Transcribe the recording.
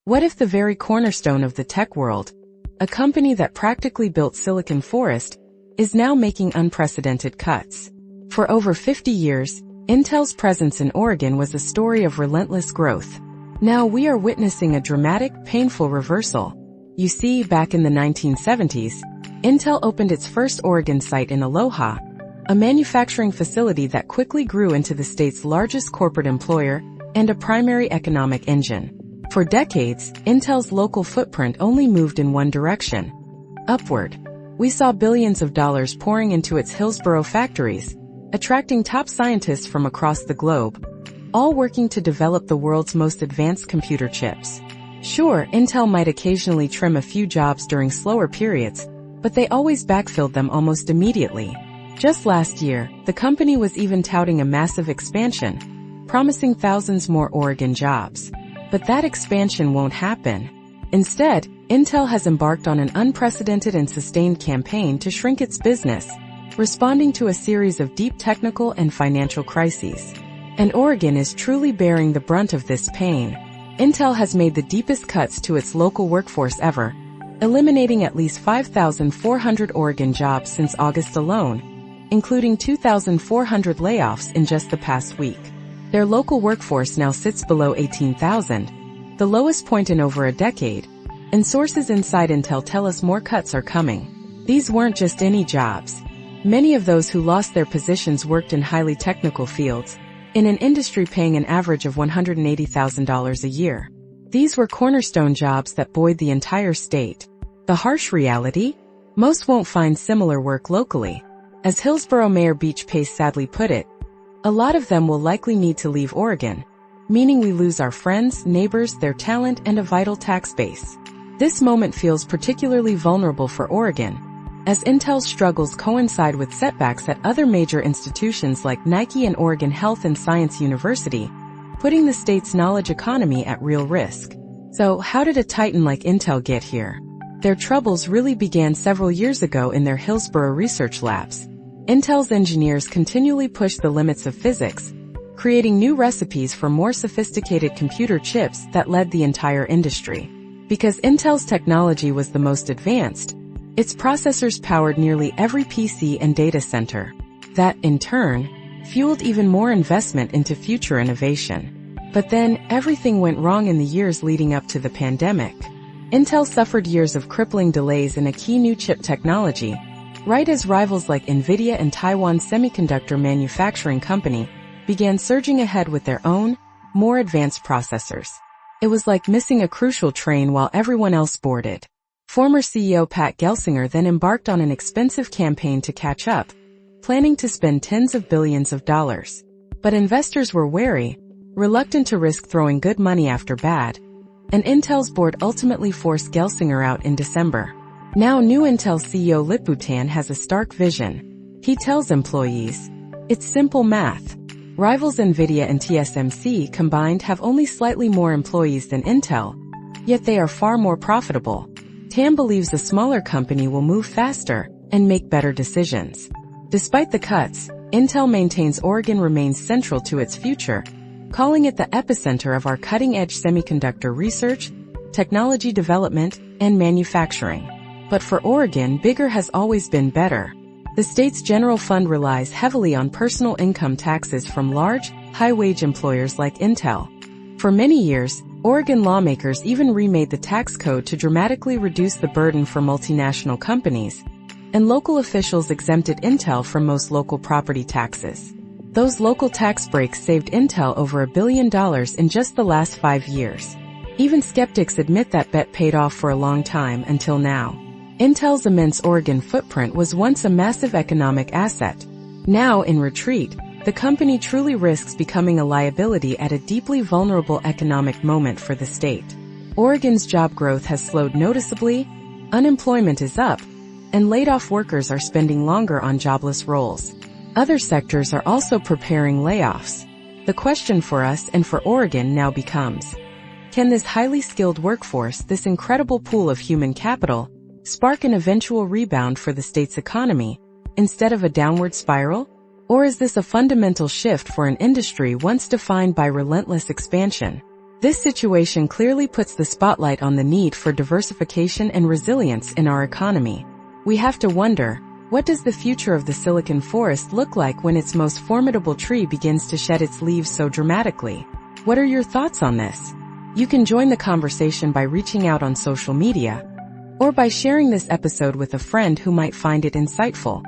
What if the very cornerstone of the tech world, a company that practically built Silicon Forest, is now making unprecedented cuts? For over 50 years, Intel's presence in Oregon was a story of relentless growth. Now we are witnessing a dramatic, painful reversal. You see, back in the 1970s, Intel opened its first Oregon site in Aloha, a manufacturing facility that quickly grew into the state's largest corporate employer and a primary economic engine. For decades, Intel's local footprint only moved in one direction: upward. We saw billions of dollars pouring into its Hillsboro factories, attracting top scientists from across the globe, all working to develop the world's most advanced computer chips. Sure, Intel might occasionally trim a few jobs during slower periods, but they always backfilled them almost immediately. Just last year, the company was even touting a massive expansion, promising thousands more Oregon jobs. But that expansion won't happen. Instead, Intel has embarked on an unprecedented and sustained campaign to shrink its business, responding to a series of deep technical and financial crises. And Oregon is truly bearing the brunt of this pain. Intel has made the deepest cuts to its local workforce ever, eliminating at least 5,400 Oregon jobs since August alone, including 2,400 layoffs in just the past week. Their local workforce now sits below 18,000, the lowest point in over a decade, and sources inside Intel tell us more cuts are coming. These weren't just any jobs. Many of those who lost their positions worked in highly technical fields, in an industry paying an average of $180,000 a year. These were cornerstone jobs that buoyed the entire state. The harsh reality? Most won't find similar work locally. As Hillsboro Mayor Beach Pace sadly put it, a lot of them will likely need to leave Oregon, meaning we lose our friends, neighbors, their talent, and a vital tax base. This moment feels particularly vulnerable for Oregon, as Intel's struggles coincide with setbacks at other major institutions like Nike and Oregon Health and Science University, putting the state's knowledge economy at real risk. So, how did a titan like Intel get here? Their troubles really began several years ago in their Hillsboro research labs. Intel's engineers continually pushed the limits of physics, creating new recipes for more sophisticated computer chips that led the entire industry. Because Intel's technology was the most advanced, its processors powered nearly every PC and data center. That, in turn, fueled even more investment into future innovation. But then, everything went wrong in the years leading up to the pandemic. Intel suffered years of crippling delays in a key new chip technology, right as rivals like Nvidia and Taiwan's semiconductor manufacturing company began surging ahead with their own, more advanced processors. It was like missing a crucial train while everyone else boarded. Former CEO Pat Gelsinger then embarked on an expensive campaign to catch up, planning to spend tens of billions of dollars. But investors were wary, reluctant to risk throwing good money after bad, and Intel's board ultimately forced Gelsinger out in December. Now new Intel CEO Lip-Bu Tan has a stark vision. He tells employees, "It's simple math. Rivals Nvidia and TSMC combined have only slightly more employees than Intel, yet they are far more profitable." Tan believes a smaller company will move faster and make better decisions. Despite the cuts, Intel maintains Oregon remains central to its future, calling it the epicenter of our cutting-edge semiconductor research, technology development, and manufacturing. But for Oregon, bigger has always been better. The state's general fund relies heavily on personal income taxes from large, high-wage employers like Intel. For many years, Oregon lawmakers even remade the tax code to dramatically reduce the burden for multinational companies, and local officials exempted Intel from most local property taxes. Those local tax breaks saved Intel over $1 billion in just the last 5 years. Even skeptics admit that bet paid off for a long time until now. Intel's immense Oregon footprint was once a massive economic asset. Now, in retreat, the company truly risks becoming a liability at a deeply vulnerable economic moment for the state. Oregon's job growth has slowed noticeably, unemployment is up, and laid-off workers are spending longer on jobless roles. Other sectors are also preparing layoffs. The question for us and for Oregon now becomes, can this highly skilled workforce, this incredible pool of human capital, spark an eventual rebound for the state's economy, instead of a downward spiral? Or is this a fundamental shift for an industry once defined by relentless expansion? This situation clearly puts the spotlight on the need for diversification and resilience in our economy. We have to wonder, what does the future of the Silicon Forest look like when its most formidable tree begins to shed its leaves so dramatically? What are your thoughts on this? You can join the conversation by reaching out on social media or by sharing this episode with a friend who might find it insightful.